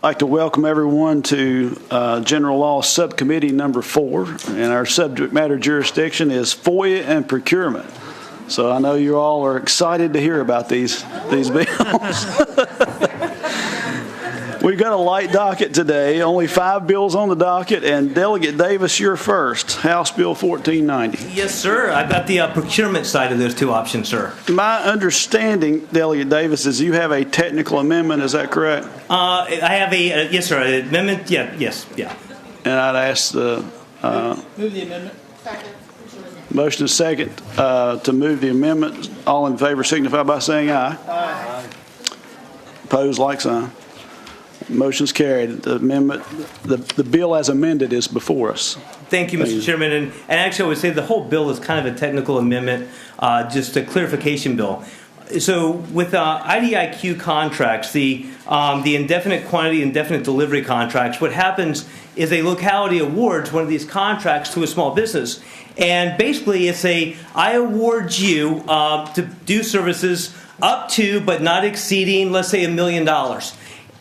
I'd like to welcome everyone to General Law Subcommittee number 4, and our subject matter jurisdiction is FOIA and procurement. So I know you all are excited to hear about these bills. We've got a light docket today, only 5 bills on the docket, and Delegate Davis, you're first. House Bill 1490. Yes, sir. I've got the procurement side of those 2 options, sir. My understanding, Delegate Davis, is you have a technical amendment. Is that correct? I have a yes, sir. An amendment. Yeah. Yes. Yeah. And I'd ask the move the amendment. Motion is second to move the amendment. All in favor signify by saying aye. Aye. Opposed, like sign. Motion's carried. The amendment, the bill as amended is before us. Thank you, Mr. Chairman. And actually, I would say the whole bill is kind of a technical amendment, just a clarification bill. So with IDIQ contracts, the indefinite quantity, indefinite delivery contracts, what happens is a locality awards one of these contracts to a small business. And basically, it's I award you to do services up to but not exceeding, let's say, $1 million.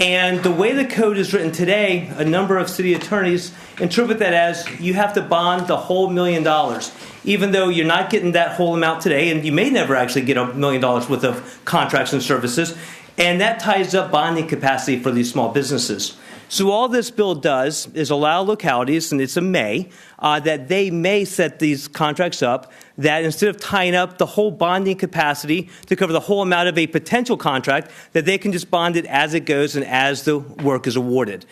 And the way the code is written today, a number of city attorneys interpret that as you have to bond the whole $1 million, even though you're not getting that whole amount today, and you may never actually get $1 million worth of contracts and services. And that ties up bonding capacity for these small businesses. So all this bill does is allow localities, and it's a may, that they may set these contracts up that instead of tying up the whole bonding capacity to cover the whole amount of a potential contract, that they can just bond it as it goes and as the work is awarded,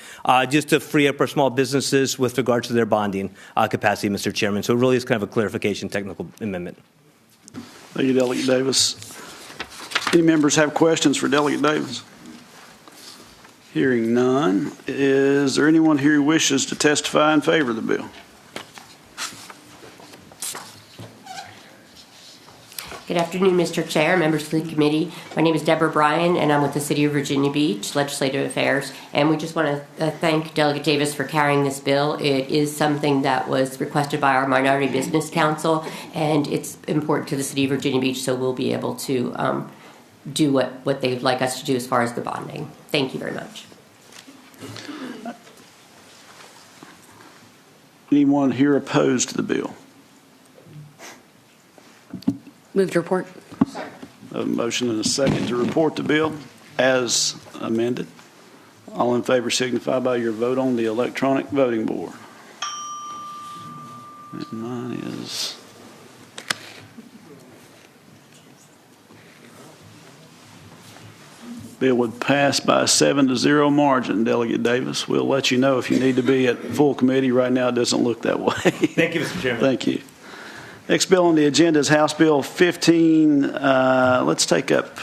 just to free up our small businesses with regard to their bonding capacity, Mr. Chairman. So it really is kind of a clarification technical amendment. Thank you, Delegate Davis. Any members have questions for Delegate Davis? Hearing none, is there anyone here who wishes to testify in favor of the bill? Good afternoon, Mr. Chair, members of the committee. My name is Deborah Bryan, and I'm with the City of Virginia Beach Legislative Affairs. And we just want to thank Delegate Davis for carrying this bill. It is something that was requested by our Minority Business Council, and it's important to the City of Virginia Beach, so we'll be able to do what they'd like us to do as far as the bonding. Thank you very much. Anyone here opposed to the bill? Move to report. A motion and a second to report the bill as amended. All in favor signify by your vote on the electronic voting board. And mine is bill would pass by a 7-0 margin, Delegate Davis. We'll let you know if you need to be at full committee. Right now, it doesn't look that way. Thank you, Mr. Chairman. Thank you. Next bill on the agenda is House Bill 15. Let's take up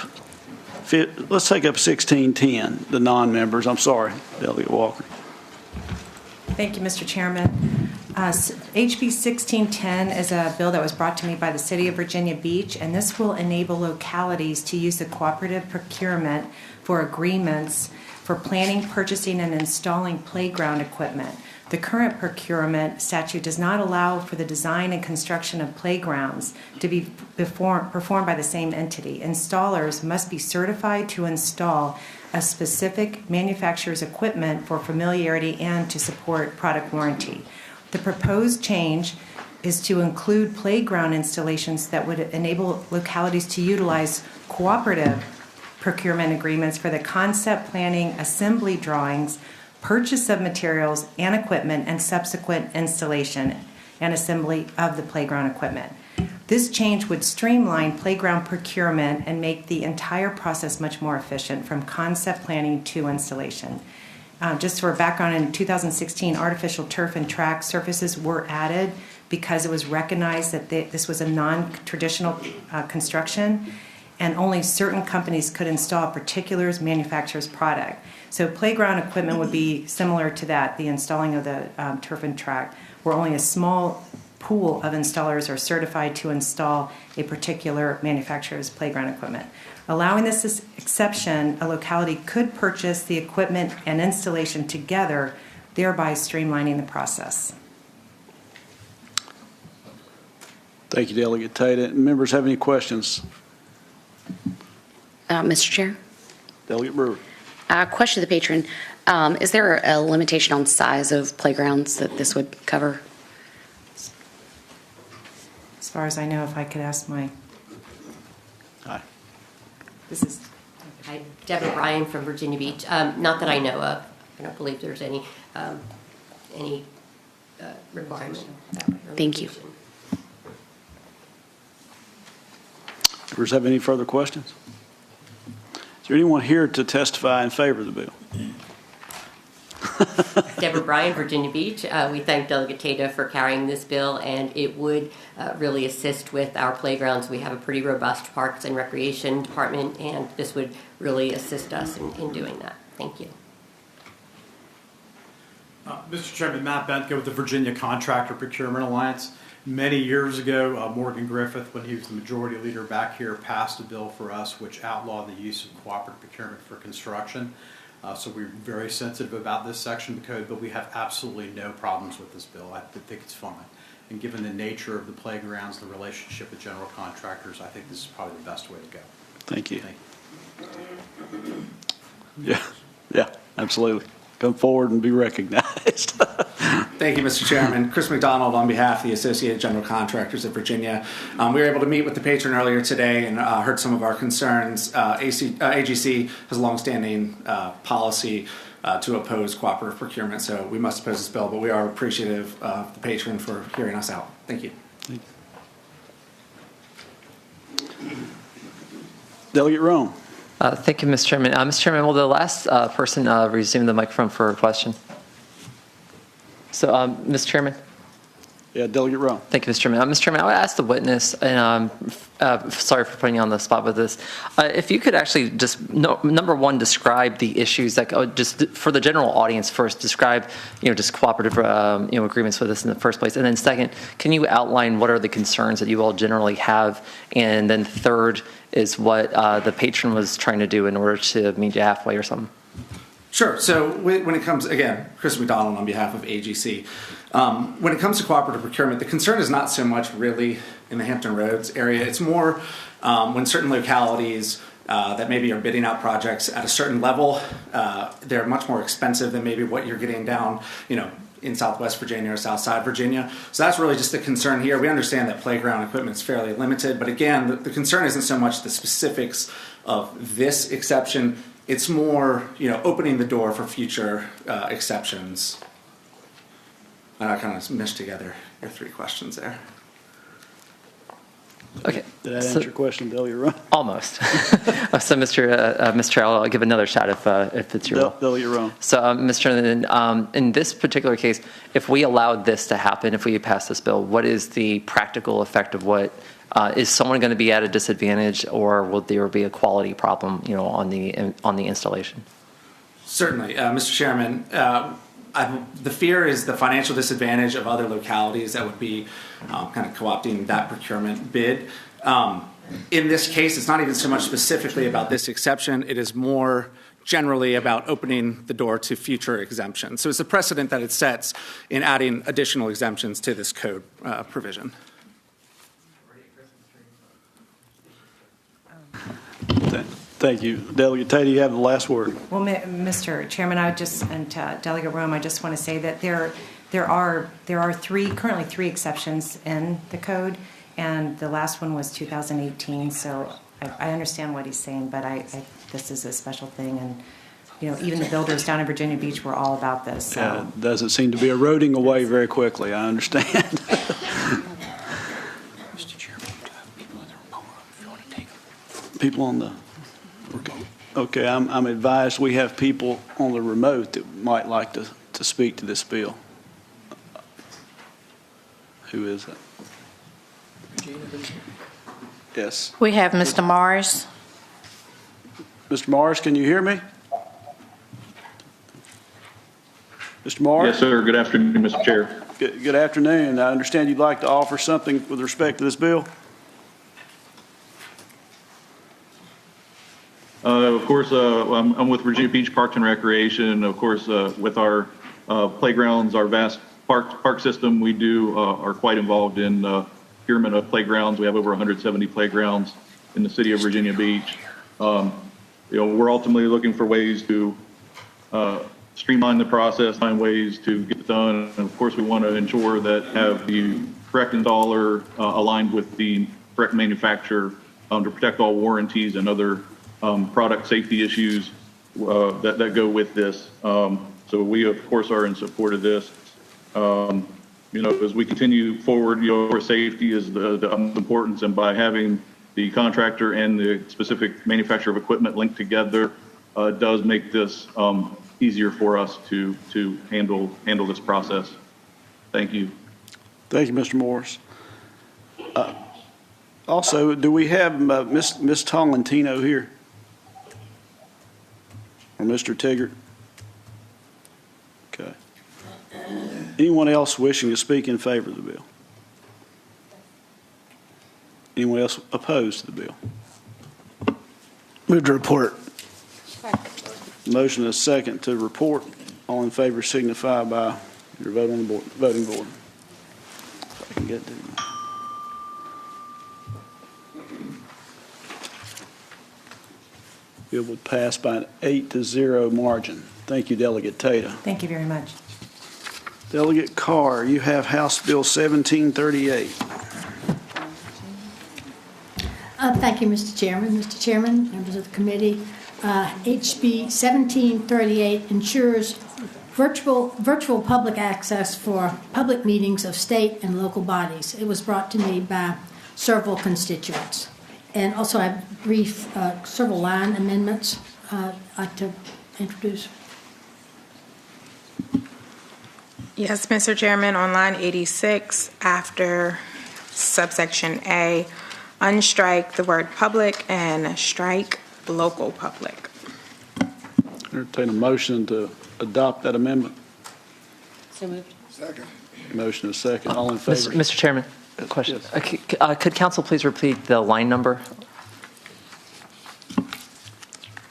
1610. The non-members. I'm sorry, Delegate Walker. Thank you, Mr. Chairman. HB 1610 is a bill that was brought to me by the City of Virginia Beach, and this will enable localities to use the cooperative procurement for agreements for planning, purchasing, and installing playground equipment. The current procurement statute does not allow for the design and construction of playgrounds to be performed by the same entity. Installers must be certified to install a specific manufacturer's equipment for familiarity and to support product warranty. The proposed change is to include playground installations that would enable localities to utilize cooperative procurement agreements for the concept planning, assembly drawings, purchase of materials and equipment, and subsequent installation and assembly of the playground equipment. This change would streamline playground procurement and make the entire process much more efficient from concept planning to installation. Just for background, in 2016, artificial turf and track surfaces were added because it was recognized that this was a non-traditional construction, and only certain companies could install a particular manufacturer's product. So playground equipment would be similar to that, the installing of the turf and track, where only a small pool of installers are certified to install a particular manufacturer's playground equipment. Allowing this exception, a locality could purchase the equipment and installation together, thereby streamlining the process. Thank you, Delegate Tate. Members have any questions? Mr. Chair? Delegate Brewer. Question to the patron. Is there a limitation on size of playgrounds that this would cover? As far as I know, if I could ask my, Hi. this is, Hi, Deborah Bryan from Virginia Beach. Not that I know of. I don't believe there's any requirement. Thank you. Members have any further questions? Is there anyone here to testify in favor of the bill? Deborah Bryan, Virginia Beach. We thank Delegate Tata for carrying this bill, and it would really assist with our playgrounds. We have a pretty robust Parks and Recreation Department, and this would really assist us in doing that. Thank you. Mr. Chairman, Matt Bentke with the Virginia Contractor Procurement Alliance. Many years ago, Morgan Griffith, when he was the majority leader back here, passed a bill for us which outlawed the use of cooperative procurement for construction. So we're very sensitive about this section of the code, but we have absolutely no problems with this bill. I think it's fine. And given the nature of the playgrounds, the relationship with general contractors, I think this is probably the best way to go. Thank you. Thank you. Yeah, absolutely. Come forward and be recognized. Thank you, Mr. Chairman. Chris McDonald on behalf of the Associated General Contractors of Virginia. We were able to meet with the patron earlier today and heard some of our concerns. AGC has a longstanding policy to oppose cooperative procurement, so we must oppose this bill, but we are appreciative of the patron for hearing us out. Thank you. Delegate Rome. Thank you, Mr. Chairman. Mr. Chairman, will the last person resume the microphone for a question? So, Mr. Chairman. Yeah, Delegate Rome. Thank you, Mr. Chairman. Mr. Chairman, I would ask the witness, and sorry for putting you on the spot with this, if you could actually just, number one, describe the issues that, just for the general audience first, describe, just cooperative, agreements with us in the first place. And then second, can you outline what are the concerns that you all generally have? And then third is what the patron was trying to do in order to meet you halfway or something. Sure. So when it comes, again, Chris McDonald on behalf of AGC, when it comes to cooperative procurement, the concern is not so much really in the Hampton Roads area. It's more when certain localities that maybe are bidding out projects at a certain level, they're much more expensive than maybe what you're getting down, in Southwest Virginia or Southside Virginia. So that's really just the concern here. We understand that playground equipment is fairly limited, but again, the concern isn't so much the specifics of this exception. It's more, opening the door for future exceptions. And I kind of meshed together your three questions there. Okay. Did that answer your question, Delegate Rome? Almost. So, Mr. I'll give another shot if it's your will. Delegate Rome. So, Mr. In this particular case, if we allowed this to happen, if we pass this bill, what is the practical effect of what? Is someone going to be at a disadvantage, or will there be a quality problem, on the installation? Certainly, Mr. Chairman. The fear is the financial disadvantage of other localities that would be kind of co-opting that procurement bid. In this case, it's not even so much specifically about this exception. It is more generally about opening the door to future exemptions. So it's a precedent that it sets in adding additional exemptions to this code provision. Thank you. Delegate Tata, you have the last word. well, Mr. Chairman, and Delegate Rome, I just want to say that there are currently three exceptions in the code, and the last one was 2018. So I understand what he's saying, but this is a special thing, and even the builders down in Virginia Beach were all about this. So. Yeah, it doesn't seem to be eroding away very quickly. I understand. Mr. Chairman, people in the remote room, if you want to take them. People on the. Okay, I'm advised we have people on the remote that might like to speak to this bill. Who is it? Yes. We have Mr. Morris. Mr. Morris, can you hear me? Mr. Morris? Yes, sir. Good afternoon, Mr. Chair. Good afternoon. I understand you'd like to offer something with respect to this bill? Of course, I'm with Virginia Beach Parks and Recreation, and of course, with our playgrounds, our vast park system, we are quite involved in procurement of playgrounds. We have over 170 playgrounds in the city of Virginia Beach. we're ultimately looking for ways to streamline the process, find ways to get it done. And of course, we want to ensure that have the correct installer aligned with the correct manufacturer to protect all warranties and other product safety issues that go with this. So we, of course, are in support of this. As we continue forward, safety is the importance, and by having the contractor and the specific manufacturer of equipment linked together does make this easier for us to handle this process. Thank you. Thank you, Mr. Morris. Also, do we have Miss Tolentino here? Or Mr. Tiggart? Okay. Anyone else wishing to speak in favor of the bill? Anyone else opposed to the bill? Move to report. Motion is second to report. All in favor signify by your vote on the voting board. If I can get to it. Bill will pass by an 8-0 margin. Thank you, Delegate Tata. Thank you very much. Delegate Carr, you have House Bill 1738. Thank you, Mr. Chairman. Mr. Chairman, members of the committee, HB 1738 ensures virtual public access for public meetings of state and local bodies. It was brought to me by several constituents. And also I have brief several line amendments I'd like to introduce. Yes, Mr. Chairman, on line 86, after subsection A, unstrike the word public and strike local public. Entertain a motion to adopt that amendment. So moved. Second. Motion is second. All in favor? Mr. Chairman, a question. Could council please repeat the line number?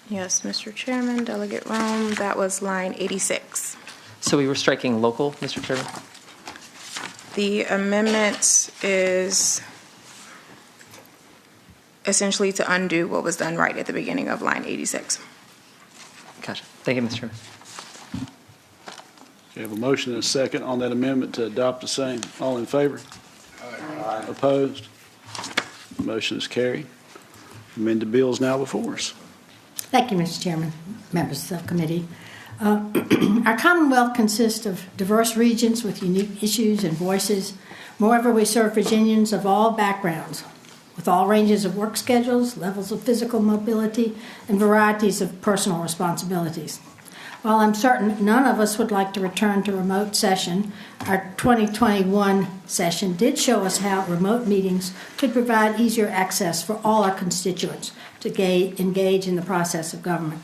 Yes, Mr. Chairman, Delegate Rome, that was line 86. So we were striking local, Mr. Chairman? The amendment is essentially to undo what was done right at the beginning of line 86. Gotcha. Thank you, Mr. Chairman. We have a motion and a second on that amendment to adopt the same. All in favor? Aye. Opposed? Motion is carried. Amended bill is now before us. Thank you, Mr. Chairman, members of the committee. Our Commonwealth consists of diverse regions with unique issues and voices. Moreover, we serve Virginians of all backgrounds, with all ranges of work schedules, levels of physical mobility, and varieties of personal responsibilities. While I'm certain none of us would like to return to remote session, our 2021 session did show us how remote meetings could provide easier access for all our constituents to engage in the process of government.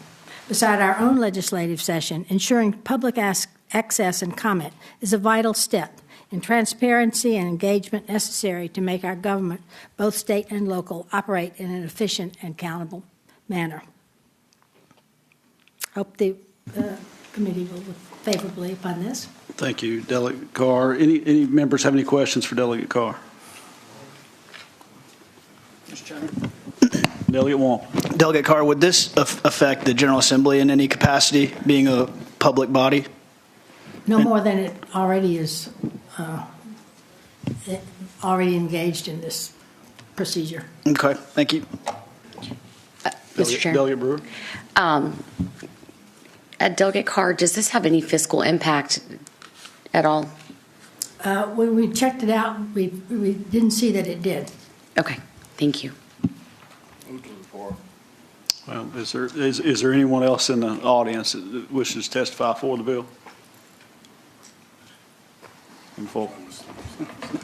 Beside our own legislative session, ensuring public access and comment is a vital step in transparency and engagement necessary to make our government, both state and local, operate in an efficient and accountable manner. Hope the committee will look favorably upon this. Thank you, Delegate Carr. Any members have any questions for Delegate Carr? Mr. Chairman. Delegate Wong. Delegate Carr, would this affect the General Assembly in any capacity, being a public body? No more than it already is already engaged in this procedure. Okay, thank you. Mr. Chair. Delegate Brewer. Delegate Carr, does this have any fiscal impact at all? When we checked it out, we didn't see that it did. Okay, thank you. Well, is there anyone else in the audience that wishes to testify for the bill?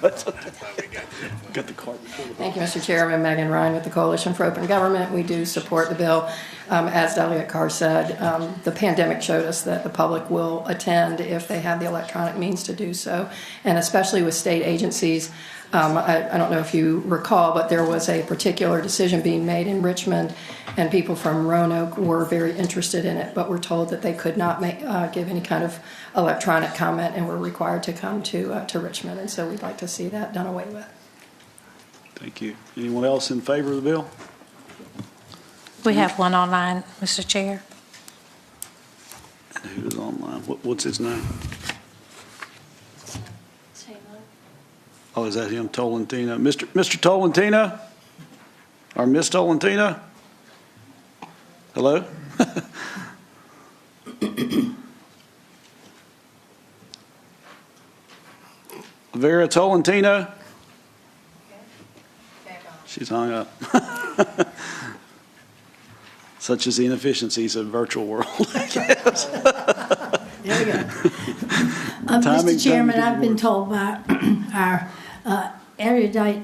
Got the card before the bill. Thank you, Mr. Chairman. Megan Ryan with the Coalition for Open Government. We do support the bill. As Delegate Carr said, the pandemic showed us that the public will attend if they have the electronic means to do so, and especially with state agencies. I don't know if you recall, but there was a particular decision being made in Richmond, and people from Roanoke were very interested in it, but were told that they could not give any kind of electronic comment and were required to come to Richmond. And so we'd like to see that done away with. Thank you. Anyone else in favor of the bill? We have one online, Mr. Chair. Who's online? What's his name? Oh, is that him, Tolentino? Mr. Tolentino? Or Miss Tolentino? Hello? Vera Tolentino? She's hung up. Such as the inefficiencies of virtual world. Yes. There we go. Mr. Chairman, I've been told by our erudite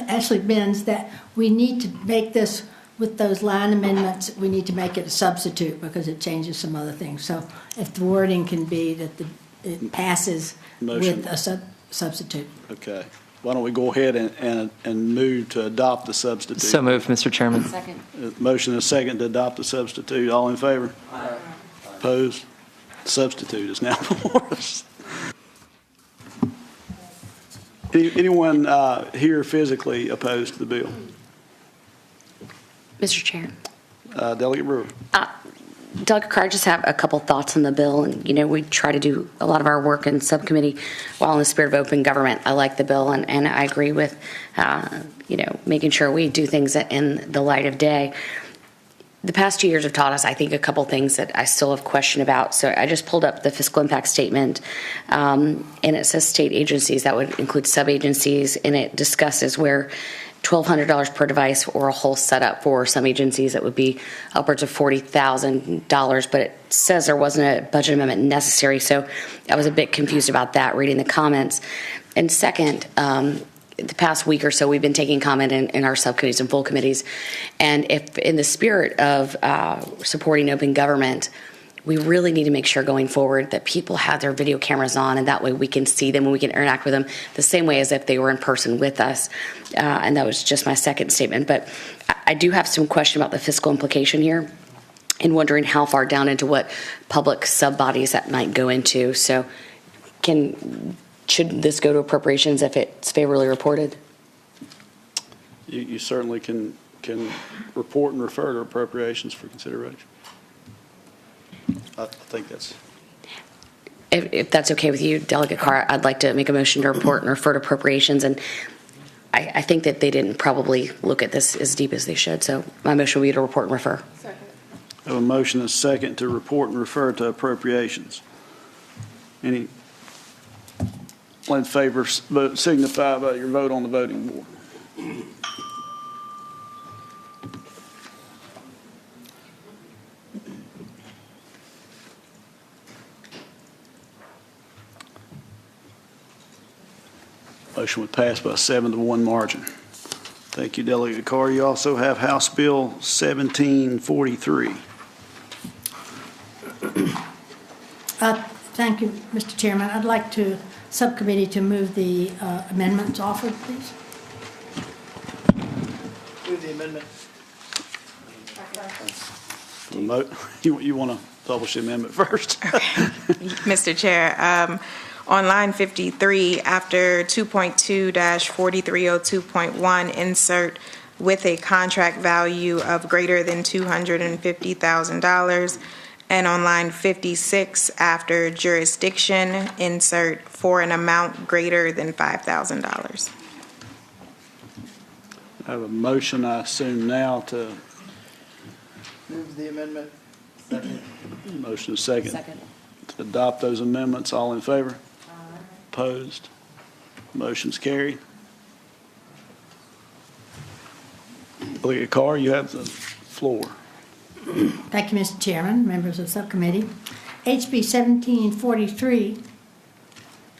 Ashley Benz that we need to make this, with those line amendments, we need to make it a substitute because it changes some other things. So if the wording can be that it passes Motion. with a substitute. Okay. Why don't we go ahead and move to adopt the substitute? So moved, Mr. Chairman. Second. Motion and a second to adopt the substitute. All in favor? Aye. Opposed? Substitute is now before us. Anyone here physically opposed to the bill? Mr. Chair. Delegate Brewer. Delegate Carr, I just have a couple thoughts on the bill. And, we try to do a lot of our work in subcommittee while in the spirit of open government. I like the bill, and I agree with, making sure we do things in the light of day. The past 2 years have taught us, I think, a couple things that I still have question about. So I just pulled up the fiscal impact statement, and it says state agencies. That would include sub-agencies, and it discusses where $1,200 per device or a whole setup for some agencies that would be upwards of $40,000, but it says there wasn't a budget amendment necessary, so I was a bit confused about that reading the comments. And second, the past week or so we've been taking comment in our subcommittees and full committees, and if in the spirit of supporting open government, we really need to make sure going forward that people have their video cameras on, and that way we can see them and we can interact with them the same way as if they were in person with us. And that was just my second statement. But I do have some question about the fiscal implication here and wondering how far down into what public sub-bodies that might go into. So should this go to appropriations if it's favorably reported? You certainly can report and refer to appropriations for consideration. I think that's... If that's okay with you, Delegate Carr, I'd like to make a motion to report and refer to appropriations. And I think that they didn't probably look at this as deep as they should. So my motion would be to report and refer. Second. I have a motion and a second to report and refer to appropriations. Any in favor, signify by your vote on the voting board. Motion would pass by a 7-1 margin. Thank you, Delegate Carr. You also have House Bill 1743. Thank you, Mr. Chairman. I'd like to subcommittee to move the amendments offered, please. Move the amendment. You want to publish the amendment first? Mr. Chair, on line 53, after 2.2-4302.1, insert with a contract value of greater than $250,000. And on line 56, after jurisdiction, insert for an amount greater than $5,000. I have a motion, I assume now, to... Move the amendment. Second. Motion is second. Second. To adopt those amendments. All in favor? Opposed? Motion's carried. Delegate Carr, you have the floor. Thank you, Mr. Chairman, members of the subcommittee. HB 1743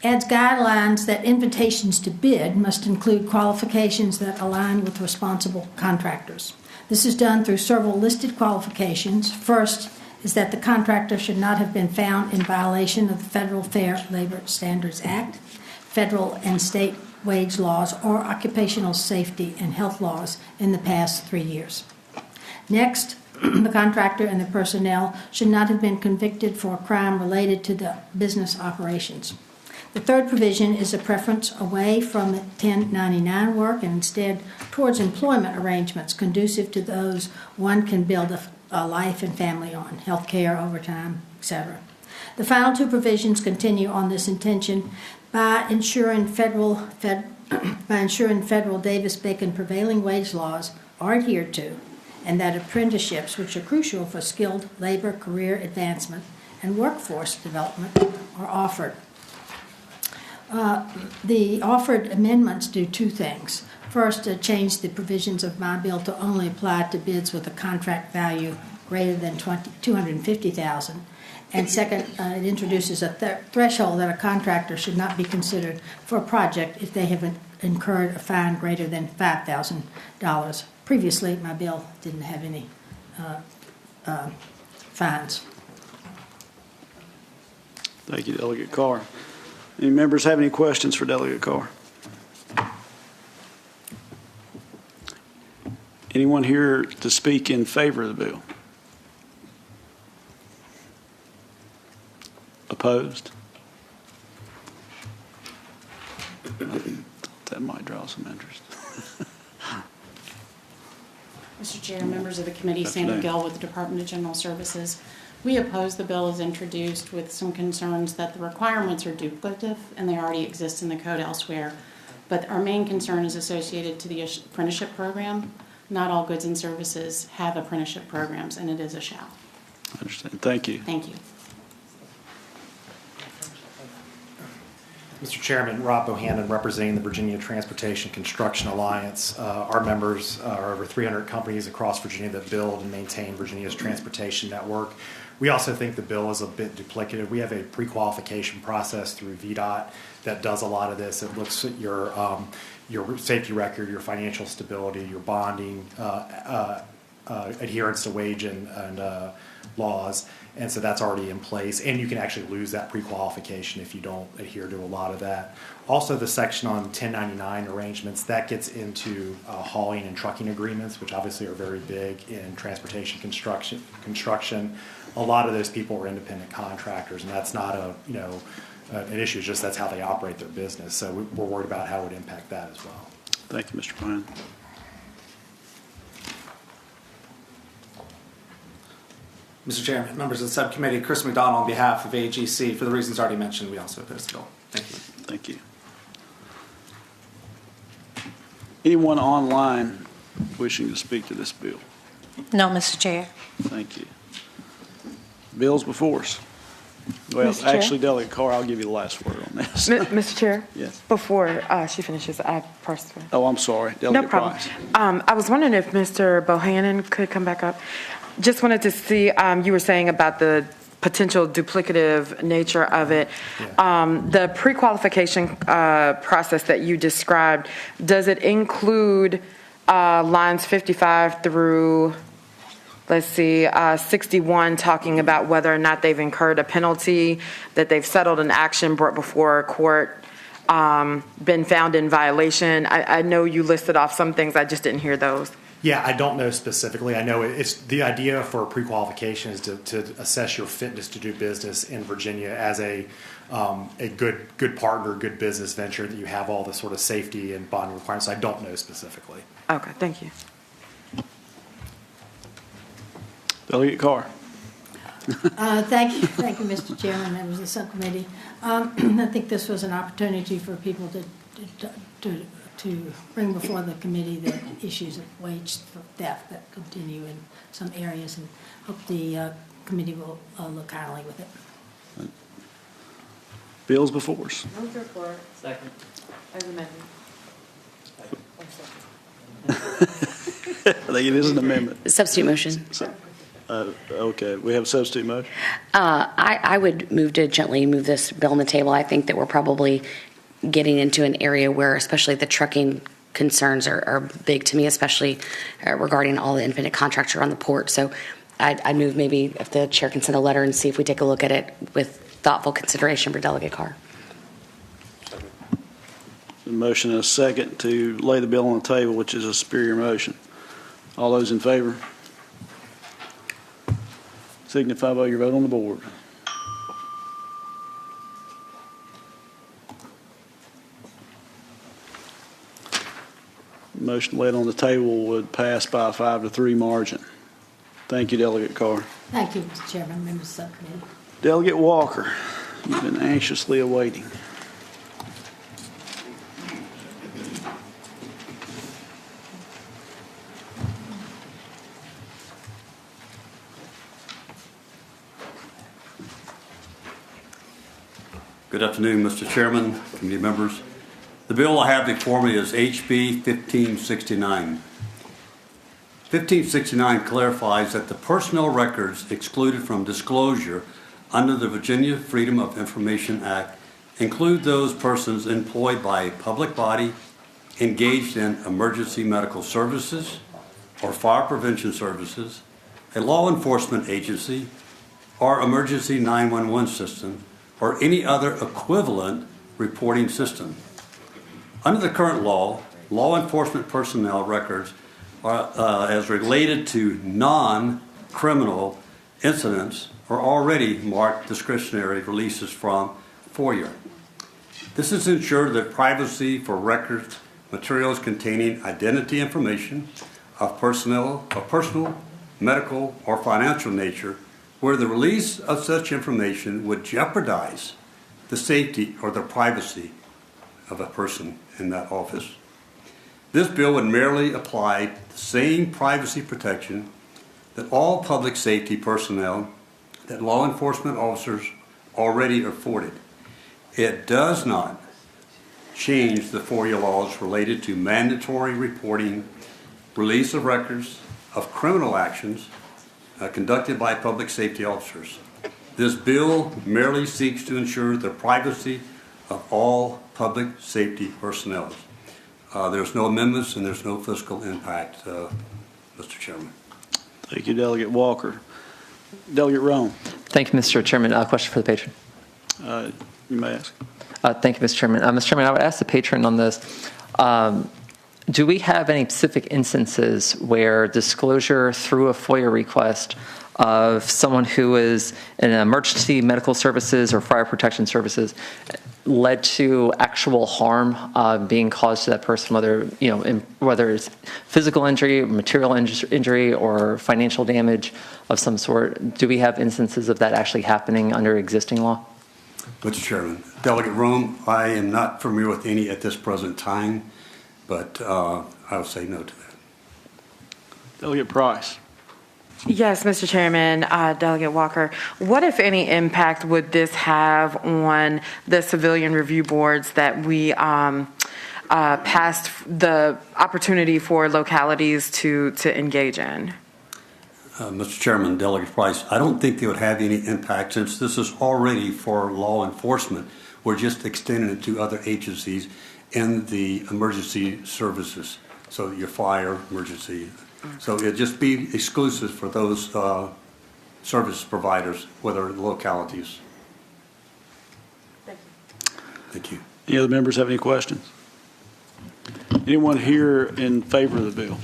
adds guidelines that invitations to bid must include qualifications that align with responsible contractors. This is done through several listed qualifications. First is that the contractor should not have been found in violation of the Federal Fair Labor Standards Act, federal and state wage laws, or occupational safety and health laws in the past 3 years. Next, the contractor and the personnel should not have been convicted for a crime related to the business operations. The third provision is a preference away from 1099 work and instead towards employment arrangements conducive to those one can build a life and family on, health care, overtime, etc. The final two provisions continue on this intention by ensuring federal Davis-Bacon prevailing wage laws are adhered to, and that apprenticeships, which are crucial for skilled labor career advancement and workforce development, are offered. The offered amendments do two things. First, change the provisions of my bill to only apply to bids with a contract value greater than $250,000. And second, it introduces a threshold that a contractor should not be considered for a project if they have incurred a fine greater than $5,000. Previously, my bill didn't have any fines. Thank you, Delegate Carr. Any members have any questions for Delegate Carr? Anyone here to speak in favor of the bill? Opposed? That might draw some interest. Mr. Chair, members of the committee, Sandra Afternoon. Gill with the Department of General Services. We oppose the bill as introduced with some concerns that the requirements are duplicative and they already exist in the code elsewhere. But our main concern is associated to the apprenticeship program. Not all goods and services have apprenticeship programs, and it is a shall. I understand. Thank you. Thank you. Mr. Chairman, Rob Bohannon, representing the Virginia Transportation Construction Alliance. Our members are over 300 companies across Virginia that build and maintain Virginia's transportation network. We also think the bill is a bit duplicative. We have a pre-qualification process through VDOT that does a lot of this. It looks at your safety record, your financial stability, your bonding, adherence to wage and laws. And so that's already in place, and you can actually lose that pre-qualification if you don't adhere to a lot of that. Also, the section on 1099 arrangements, that gets into hauling and trucking agreements, which obviously are very big in transportation construction. A lot of those people are independent contractors, and that's not an issue. It's just that's how they operate their business. So we're worried about how it would impact that as well. Thank you, Mr. Bryan. Mr. Chairman, members of the subcommittee, Chris McDonald on behalf of AGC, for the reasons already mentioned, we also oppose the bill. Thank you. Thank you. Anyone online wishing to speak to this bill? No, Mr. Chair. Thank you. Bill's before us. Well, Mr. Chair? actually, Delegate Carr, I'll give you the last word on this. Mr. Chair? Yes. Before she finishes, I personally. Oh, I'm sorry. Delegate No problem. Price. I was wondering if Mr. Bohannon could come back up. Just wanted to see, you were saying about the potential duplicative nature of it. The pre-qualification process that you described, does it include lines 55 through, 61, talking about whether or not they've incurred a penalty, that they've settled an action brought before a court, been found in violation? I know you listed off some things, I just didn't hear those. Yeah, I don't know specifically. I know it's the idea for pre-qualification is to assess your fitness to do business in Virginia as a good partner, good business venture, that you have all the sort of safety and bond requirements. I don't know specifically. Okay, thank you. Delegate Carr. Thank you, Mr. Chairman, members of the subcommittee. I think this was an opportunity for people to bring before the committee the issues of wage theft that continue in some areas, and hope the committee will look kindly with it. Bill's before us. Move to report. Second. As amended. I think it is an amendment. Substitute motion. Okay, we have a substitute motion. I would move to gently move this bill on the table. I think that we're probably getting into an area where especially the trucking concerns are big to me, especially regarding all the independent contractors on the port. So I'd move maybe if the chair can send a letter and see if we take a look at it with thoughtful consideration for Delegate Carr. A motion and a second to lay the bill on the table, which is a superior motion. All those in favor signify by your vote on the board. motion laid on the table would pass by a 5-3 margin. Thank you, Delegate Carr. Thank you, Mr. Chairman, members of the subcommittee. Delegate Walker, you've been anxiously awaiting. Good afternoon, Mr. Chairman, committee members. The bill I have before me is HB 1569. 1569 clarifies that the personnel records excluded from disclosure under the Virginia Freedom of Information Act include those persons employed by a public body engaged in emergency medical services or fire prevention services, a law enforcement agency, or emergency 911 system, or any other equivalent reporting system. Under the current law, law enforcement personnel records are, as related to non-criminal incidents, are already marked discretionary releases from FOIA. This is to ensure that privacy for records materials containing identity information of personal, medical, or financial nature, where the release of such information would jeopardize the safety or the privacy of a person in that office. This bill would merely apply the same privacy protection that all public safety personnel that law enforcement officers already afforded. It does not change the FOIA laws related to mandatory reporting, release of records of criminal actions conducted by public safety officers. This bill merely seeks to ensure the privacy of all public safety personnel. There's no amendments and there's no fiscal impact, Mr. Chairman. Thank you, Delegate Walker. Delegate Rome. Thank you, Mr. Chairman. Question for the patron. You may ask. Thank you, Mr. Chairman. Mr. Chairman, I would ask the patron on this. Do we have any specific instances where disclosure through a FOIA request of someone who is in emergency medical services or fire protection services led to actual harm being caused to that person, whether it's physical injury, material injury, or financial damage of some sort? Do we have instances of that actually happening under existing law? Mr. Chairman, Delegate Rome, I am not familiar with any at this present time, but I will say no to that. Delegate Price. Yes, Mr. Chairman, Delegate Walker, what, if any, impact would this have on the civilian review boards that we passed the opportunity for localities to engage in? Mr. Chairman, Delegate Price, I don't think they would have any impact since this is already for law enforcement. We're just extending it to other agencies in the emergency services, so your fire, emergency. So it'd just be exclusive for those service providers, whether localities. Thank you. Any other members have any questions? Anyone here in favor of the bill?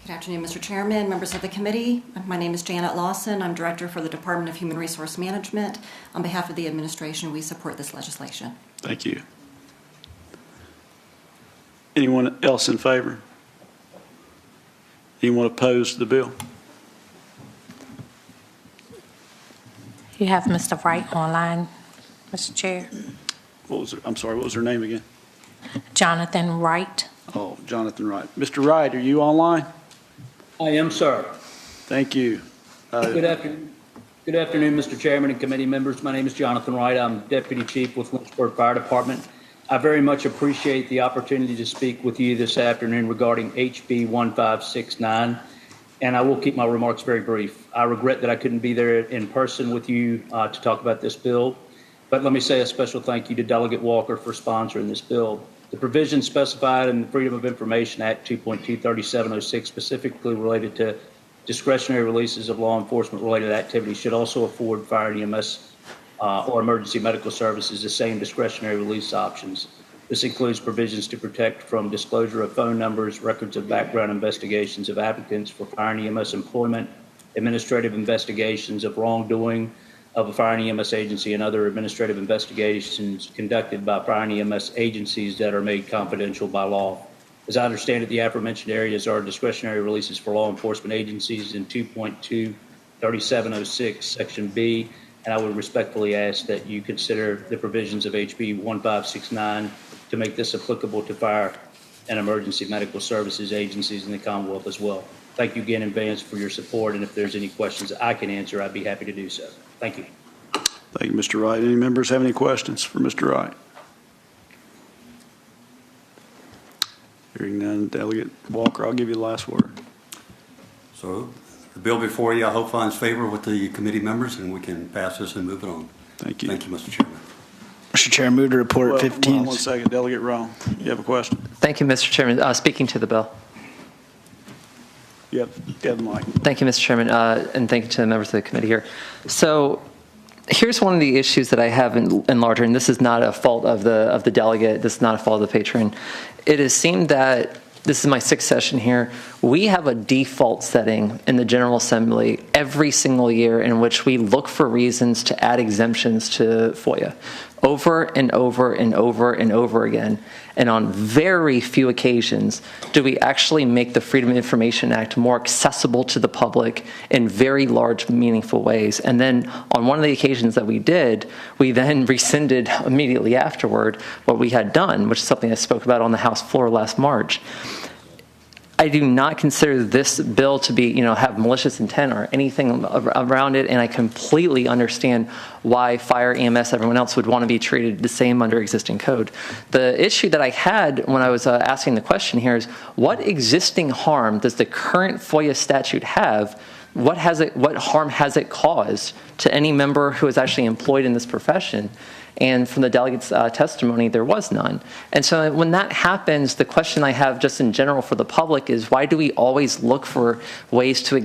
Good afternoon, Mr. Chairman, members of the committee. My name is Janet Lawson. I'm Director for the Department of Human Resource Management. On behalf of the administration, we support this legislation. Thank you. Anyone else in favor? Anyone opposed to the bill? You have Mr. Wright online, Mr. Chair. I'm sorry, what was her name again? Jonathan Wright. Oh, Jonathan Wright. Mr. Wright, are you online? I am, sir. Thank you. Good afternoon, Mr. Chairman and committee members. My name is Jonathan Wright. I'm Deputy Chief with Lynchburg Fire Department. I very much appreciate the opportunity to speak with you this afternoon regarding HB 1569, and I will keep my remarks very brief. I regret that I couldn't be there in person with you to talk about this bill, but let me say a special thank you to Delegate Walker for sponsoring this bill. The provisions specified in the Freedom of Information Act 2.23706 specifically related to discretionary releases of law enforcement related activities should also afford fire and EMS or emergency medical services the same discretionary release options. This includes provisions to protect from disclosure of phone numbers, records of background investigations of applicants for fire and EMS employment, administrative investigations of wrongdoing, of a fire and EMS agency and other administrative investigations conducted by fire and EMS agencies that are made confidential by law. As I understand it, the aforementioned areas are discretionary releases for law enforcement agencies in 2.23706, Section B, and I would respectfully ask that you consider the provisions of HB 1569 to make this applicable to fire and emergency medical services agencies in the Commonwealth as well. Thank you again in advance for your support, and if there's any questions I can answer, I'd be happy to do so. Thank you. Thank you, Mr. Wright. Any members have any questions for Mr. Wright? Hearing none, Delegate Walker, I'll give you the last word. So the bill before you, I hope finds favor with the committee members, and we can pass this and move it on. Thank you. Thank you, Mr. Chairman. Mr. Chair, move to report Well, 15. One second, Delegate Rowe. You have a question? Thank you, Mr. Chairman. Speaking to the bill. You have the mic. Thank you, Mr. Chairman, and thank you to the members of the committee here. So here's one of the issues that I have in larger, and this is not a fault of the delegate, this is not a fault of the patron. It has seemed that, this is my sixth session here, we have a default setting in the General Assembly every single year in which we look for reasons to add exemptions to FOIA over and over and over and over again. And on very few occasions do we actually make the Freedom of Information Act more accessible to the public in very large, meaningful ways. And then on one of the occasions that we did, we then rescinded immediately afterward what we had done, which is something I spoke about on the House floor last March. I do not consider this bill to be, have malicious intent or anything around it, and I completely understand why fire, EMS, everyone else would want to be treated the same under existing code. The issue that I had when I was asking the question here is, what existing harm does the current FOIA statute have? What harm has it caused to any member who is actually employed in this profession? And from the delegate's testimony, there was none. And so when that happens, the question I have just in general for the public is, why do we always look for ways to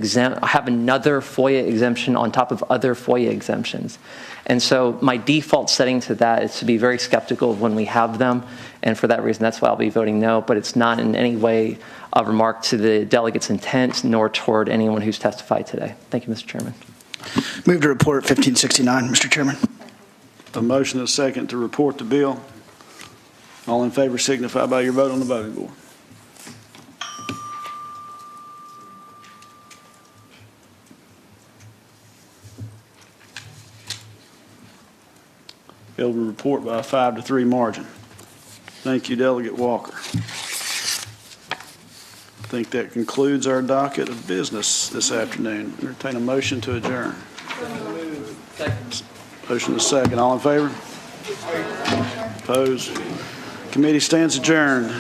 have another FOIA exemption on top of other FOIA exemptions? And so my default setting to that is to be very skeptical of when we have them. And for that reason, that's why I'll be voting no. But it's not in any way a remark to the delegate's intent nor toward anyone who's testified today. Thank you, Mr. Chairman. Move to report 1569, Mr. Chairman. A motion and a second to report the bill. All in favor signify by your vote on the voting board. Bill will report by a 5-3 margin. Thank you, Delegate Walker. I think that concludes our docket of business this afternoon. Entertain a motion to adjourn. Motion is second. All in favor? Opposed? Committee stands adjourned.